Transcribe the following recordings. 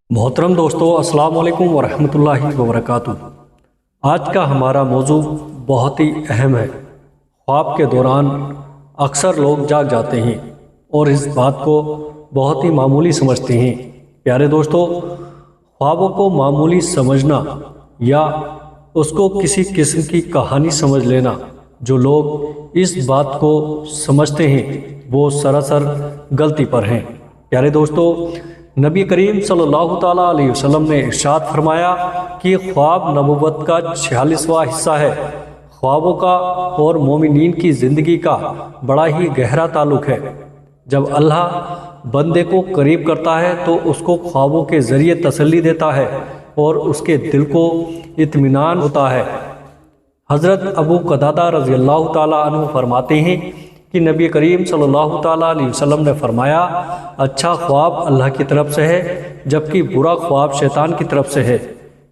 محترم دوستو، السلام علیکم ورحمۃ اللہ وبرکاتہ۔ آج کا ہمارا موضوع بہت ہی اہم ہے۔ خواب کے دوران اکثر لوگ جاگ جاتے ہیں اور اس بات کو بہت ہی معمولی سمجھتے ہیں۔ پیارے دوستو، خوابوں کو معمولی سمجھنا یا اس کو کسی قسم کی کہانی سمجھ لینا، جو لوگ اس بات کو سمجھتے ہیں وہ سراسر غلطی پر ہیں۔ پیارے دوستو، نبی کریم صلی اللہ تعالیٰ علیہ وسلم نے ارشاد فرمایا کہ خواب نبوت کا 46واں حصہ ہے۔ خوابوں کا اور مومنین کی زندگی کا بڑا ہی گہرا تعلق ہے۔ جب اللہ بندے کو قریب کرتا ہے تو اس کو خوابوں کے ذریعے تسلی دیتا ہے اور اس کے دل کو اطمینان ہوتا ہے۔ حضرت ابو قتادہ رضی اللہ تعالیٰ عنہ فرماتے ہیں کہ نبی کریم صلی اللہ تعالیٰ علیہ وسلم نے فرمایا، اچھا خواب اللہ کی طرف سے ہے جبکہ برا خواب شیطان کی طرف سے ہے۔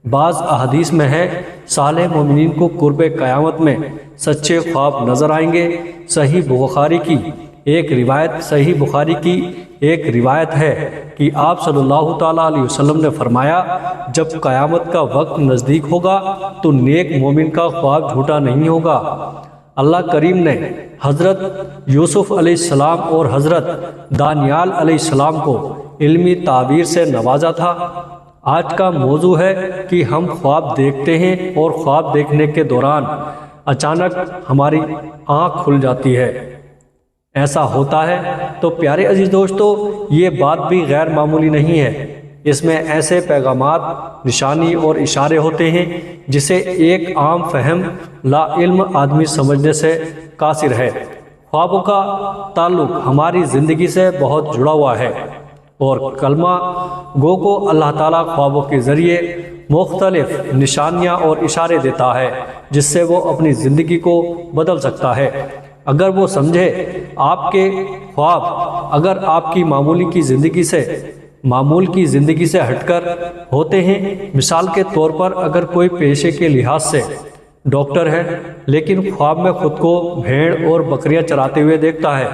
بعض احادیث میں ہے، صالح مومنین کو قرب قیامت میں سچے خواب نظر آئیں گے۔ صحیح بخاری کی ایک روایت ہے کہ آپ صلی اللہ تعالیٰ علیہ وسلم نے فرمایا، جب قیامت کا وقت نزدیک ہوگا تو نیک مومن کا خواب جھوٹا نہیں ہوگا۔ اللہ کریم نے حضرت یوسف علیہ السلام اور حضرت دانیال علیہ السلام کو علمی تعبیر سے نوازا تھا۔ آج کا موضوع ہے کہ ہم خواب دیکھتے ہیں اور خواب دیکھنے کے دوران اچانک ہماری آنکھ کھل جاتی ہے۔ ایسا ہوتا ہے تو پیارے عزیز دوستو، یہ بات بھی غیر معمولی نہیں ہے۔ اس میں ایسے پیغامات، نشانی اور اشارے ہوتے ہیں جسے ایک عام فہم لا علم آدمی سمجھنے سے قاصر ہے۔ خوابوں کا تعلق ہماری زندگی سے بہت جڑا ہوا ہے اور کلمہ گو کو اللہ تعالیٰ خوابوں کے ذریعے مختلف نشانیاں اور اشارے دیتا ہے جس سے وہ اپنی زندگی کو بدل سکتا ہے۔ اگر وہ سمجھے آپ کے خواب اگر آپ کی معمول کی زندگی سے ہٹ کر ہوتے ہیں، مثال کے طور پر اگر کوئی پیشے کے لحاظ سے ڈاکٹر ہے لیکن خواب میں خود کو بھیڑ اور بکریاں چراتے ہوئے دیکھتا ہے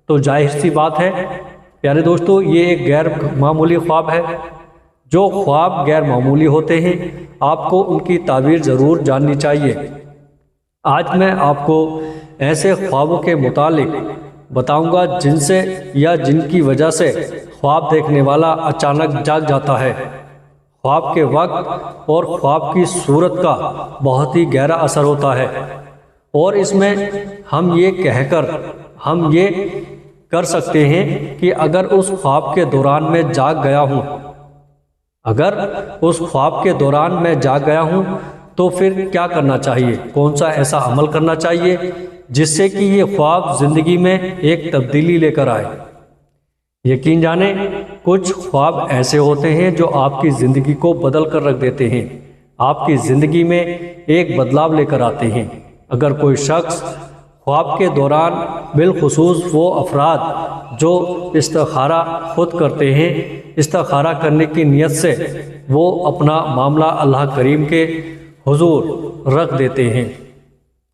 تو ظاہر سی بات ہے پیارے دوستو، یہ ایک غیر معمولی خواب ہے۔ جو خواب غیر معمولی ہوتے ہیں آپ کو ان کی تعبیر ضرور جاننی چاہیے۔ آج میں آپ کو ایسے خوابوں کے متعلق بتاؤں گا جن سے یا جن کی وجہ سے خواب دیکھنے والا اچانک جاگ جاتا ہے۔ خواب کے وقت اور خواب کی صورت کا بہت ہی گہرا اثر ہوتا ہے، اور اس میں ہم یہ کر سکتے ہیں کہ اگر اس خواب کے دوران میں جاگ گیا ہوں تو پھر کیا کرنا چاہیے، کون سا ایسا عمل کرنا چاہیے جس سے کہ یہ خواب زندگی میں ایک تبدیلی لے کر آئے۔ یقین جانیں، کچھ خواب ایسے ہوتے ہیں جو آپ کی زندگی کو بدل کر رکھ دیتے ہیں، آپ کی زندگی میں ایک بدلاؤ لے کر آتے ہیں۔ اگر کوئی شخص خواب کے دوران، بالخصوص وہ افراد جو استخارہ خود کرتے ہیں، استخارہ کرنے کی نیت سے وہ اپنا معاملہ اللہ کریم کے حضور رکھ دیتے ہیں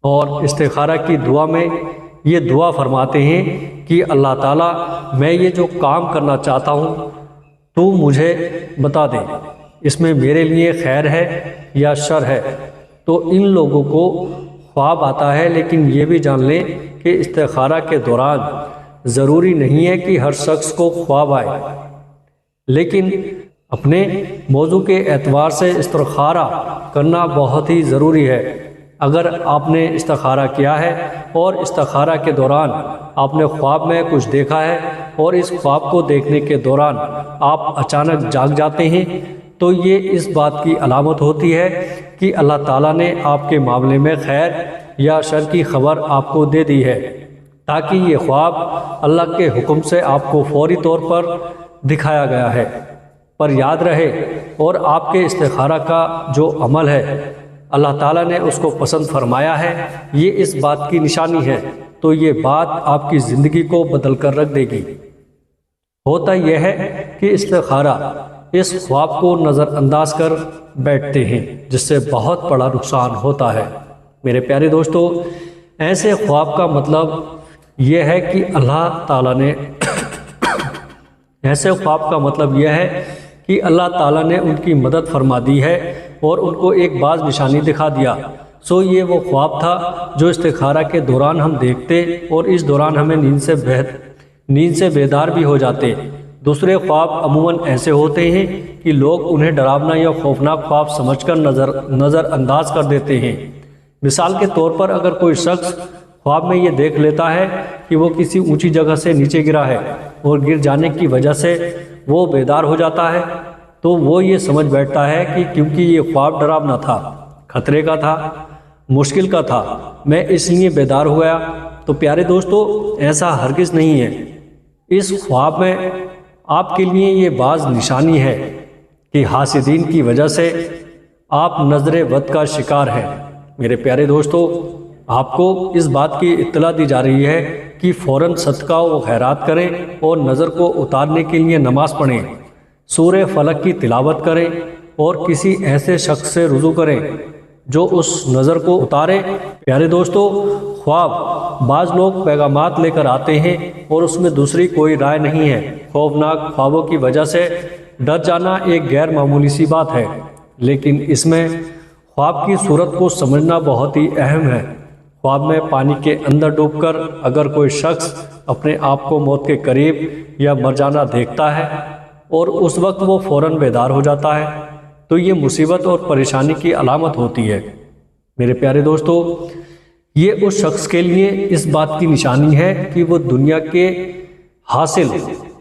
اور استخارہ کی دعا میں یہ دعا فرماتے ہیں کہ اللہ تعالیٰ، میں یہ جو کام کرنا چاہتا ہوں تو مجھے بتا دے، اس میں میرے لیے خیر ہے یا شر ہے۔ تو ان لوگوں کو خواب آتا ہے، لیکن یہ بھی جان لیں کہ استخارہ کے دوران ضروری نہیں ہے کہ ہر شخص کو خواب آئے، لیکن اپنے موضوع کے اعتبار سے استخارہ کرنا بہت ہی ضروری ہے۔ اگر آپ نے استخارہ کیا ہے اور استخارہ کے دوران آپ نے خواب میں کچھ دیکھا ہے اور اس خواب کو دیکھنے کے دوران آپ اچانک جاگ جاتے ہیں تو یہ اس بات کی علامت ہوتی ہے کہ اللہ تعالیٰ نے آپ کے معاملے میں خیر یا شر کی خبر آپ کو دے دی ہے، تاکہ یہ خواب اللہ کے حکم سے آپ کو فوری طور پر دکھایا گیا ہے۔ پر یاد رہے، اور آپ کے استخارہ کا جو عمل ہے اللہ تعالیٰ نے اس کو پسند فرمایا ہے، یہ اس بات کی نشانی ہے، تو یہ بات آپ کی زندگی کو بدل کر رکھ دے گی۔ ہوتا یہ ہے کہ استخارہ اس خواب کو نظر انداز کر بیٹھتے ہیں جس سے بہت بڑا نقصان ہوتا ہے۔ میرے پیارے دوستو، ایسے خواب کا مطلب یہ ہے کہ اللہ تعالیٰ نے کہ اللہ تعالیٰ نے ان کی مدد فرما دی ہے اور ان کو ایک بعض نشانی دکھا دیا۔ سو یہ وہ خواب تھا جو استخارہ کے دوران ہم دیکھتے اور اس دوران ہمیں نیند سے بیدار بھی ہو جاتے۔ دوسرے خواب عموماً ایسے ہوتے ہیں کہ لوگ انہیں ڈراونا یا خوفناک خواب سمجھ کر نظر انداز کر دیتے ہیں۔ مثال کے طور پر اگر کوئی شخص خواب میں یہ دیکھ لیتا ہے کہ وہ کسی اونچی جگہ سے نیچے گرا ہے اور گر جانے کی وجہ سے وہ بیدار ہو جاتا ہے، تو وہ یہ سمجھ بیٹھتا ہے کہ کیونکہ یہ خواب ڈراونا تھا، خطرے کا تھا، مشکل کا تھا، میں اس لیے بیدار ہو گیا۔ تو پیارے دوستو، ایسا ہرگز نہیں ہے۔ اس خواب میں آپ کے لیے یہ بعض نشانی ہے کہ حاسدین کی وجہ سے آپ نظر بد کا شکار ہیں۔ میرے پیارے دوستو، آپ کو اس بات کی اطلاع دی جا رہی ہے کہ فوراً صدقہ و خیرات کریں اور نظر کو اتارنے کے لیے نماز پڑھیں، سورہ فلق کی تلاوت کریں اور کسی ایسے شخص سے رجوع کریں جو اس نظر کو اتارے۔ پیارے دوستو، خواب بعض لوگ پیغامات لے کر آتے ہیں اور اس میں دوسری کوئی رائے نہیں ہے۔ خوفناک خوابوں کی وجہ سے ڈر جانا ایک غیر معمولی سی بات ہے، لیکن اس میں خواب کی صورت کو سمجھنا بہت ہی اہم ہے۔ خواب میں پانی کے اندر ڈوب کر اگر کوئی شخص اپنے آپ کو موت کے قریب یا مر جانا دیکھتا ہے اور اس وقت وہ فوراً بیدار ہو جاتا ہے تو یہ مصیبت اور پریشانی کی علامت ہوتی ہے۔ میرے پیارے دوستو، یہ اس شخص کے لیے اس بات کی نشانی ہے کہ وہ دنیا کے حاصل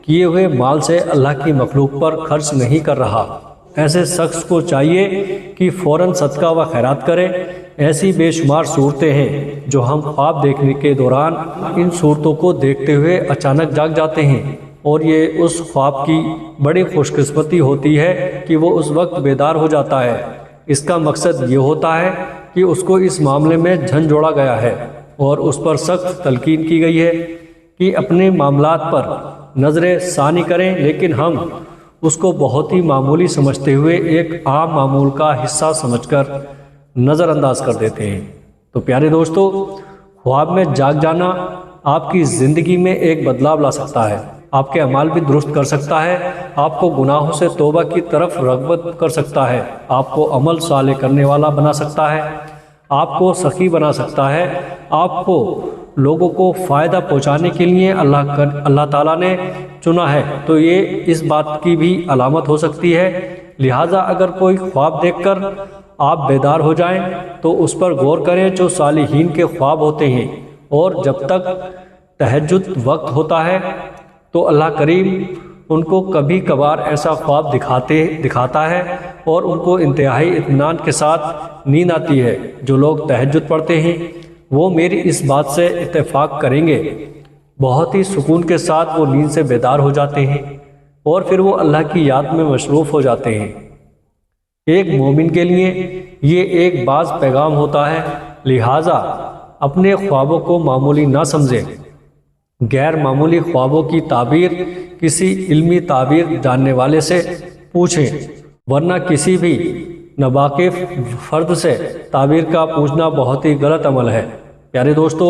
کیے ہوئے مال سے اللہ کی مخلوق پر خرچ نہیں کر رہا۔ ایسے شخص کو چاہیے کہ فوراً صدقہ و خیرات کرے۔ ایسی بے شمار صورتیں ہیں جو ہم خواب دیکھنے کے دوران ان صورتوں کو دیکھتے ہوئے اچانک جاگ جاتے ہیں، اور یہ اس خواب کی بڑی خوش قسمتی ہوتی ہے کہ وہ اس وقت بیدار ہو جاتا ہے۔ اس کا مقصد یہ ہوتا ہے کہ اس کو اس معاملے میں جھنجھوڑا گیا ہے اور اس پر سخت تلقین کی گئی ہے کہ اپنے معاملات پر نظر ثانی کریں، لیکن ہم اس کو بہت ہی معمولی سمجھتے ہوئے ایک عام معمول کا حصہ سمجھ کر نظر انداز کر دیتے ہیں۔ تو پیارے دوستو، خواب میں جاگ جانا آپ کی زندگی میں ایک بدلاؤ لا سکتا ہے، آپ کے اعمال بھی درست کر سکتا ہے، آپ کو گناہوں سے توبہ کی طرف رغبت کر سکتا ہے، آپ کو عمل صالح کرنے والا بنا سکتا ہے، آپ کو سخی بنا سکتا ہے، آپ کو لوگوں کو فائدہ پہنچانے کے لیے اللہ تعالیٰ نے چنا ہے، تو یہ اس بات کی بھی علامت ہو سکتی ہے۔ لہٰذا اگر کوئی خواب دیکھ کر آپ بیدار ہو جائیں تو اس پر غور کریں جو صالحین کے خواب ہوتے ہیں، اور جب تک تہجد وقت ہوتا ہے تو اللہ کریم ان کو کبھی کبھار ایسا خواب دکھاتا ہے اور ان کو انتہائی اطمینان کے ساتھ نیند آتی ہے۔ جو لوگ تہجد پڑھتے ہیں وہ میری اس بات سے اتفاق کریں گے، بہت ہی سکون کے ساتھ وہ نیند سے بیدار ہو جاتے ہیں اور پھر وہ اللہ کی یاد میں مصروف ہو جاتے ہیں۔ ایک مومن کے لیے یہ ایک بعض پیغام ہوتا ہے، لہٰذا اپنے خوابوں کو معمولی نہ سمجھیں۔ غیر معمولی خوابوں کی تعبیر کسی علمی تعبیر جاننے والے سے پوچھیں، ورنہ کسی بھی ناواقف فرد سے تعبیر کا پوچھنا بہت ہی غلط عمل ہے۔ پیارے دوستو،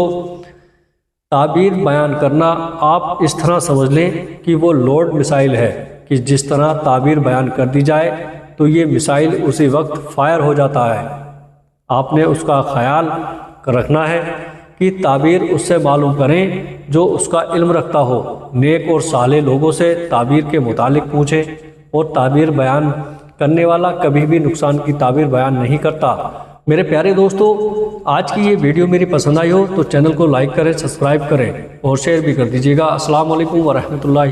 تعبیر بیان کرنا آپ اس طرح سمجھ لیں کہ وہ لوڈ مسائل ہے کہ جس طرح تعبیر بیان کر دی جائے تو یہ مسائل اسی وقت فائر ہو جاتا ہے۔ آپ نے اس کا خیال رکھنا ہے کہ تعبیر اس سے معلوم کریں جو اس کا علم رکھتا ہو۔ نیک اور صالح لوگوں سے تعبیر کے متعلق پوچھیں، اور تعبیر بیان کرنے والا کبھی بھی نقصان کی تعبیر بیان نہیں کرتا۔ میرے پیارے دوستو، آج کی یہ ویڈیو میری پسند آئی ہو تو چینل کو لائک کریں، سبسکرائب کریں اور شیئر بھی کر دیجیے گا۔ السلام علیکم ورحمۃ اللہ۔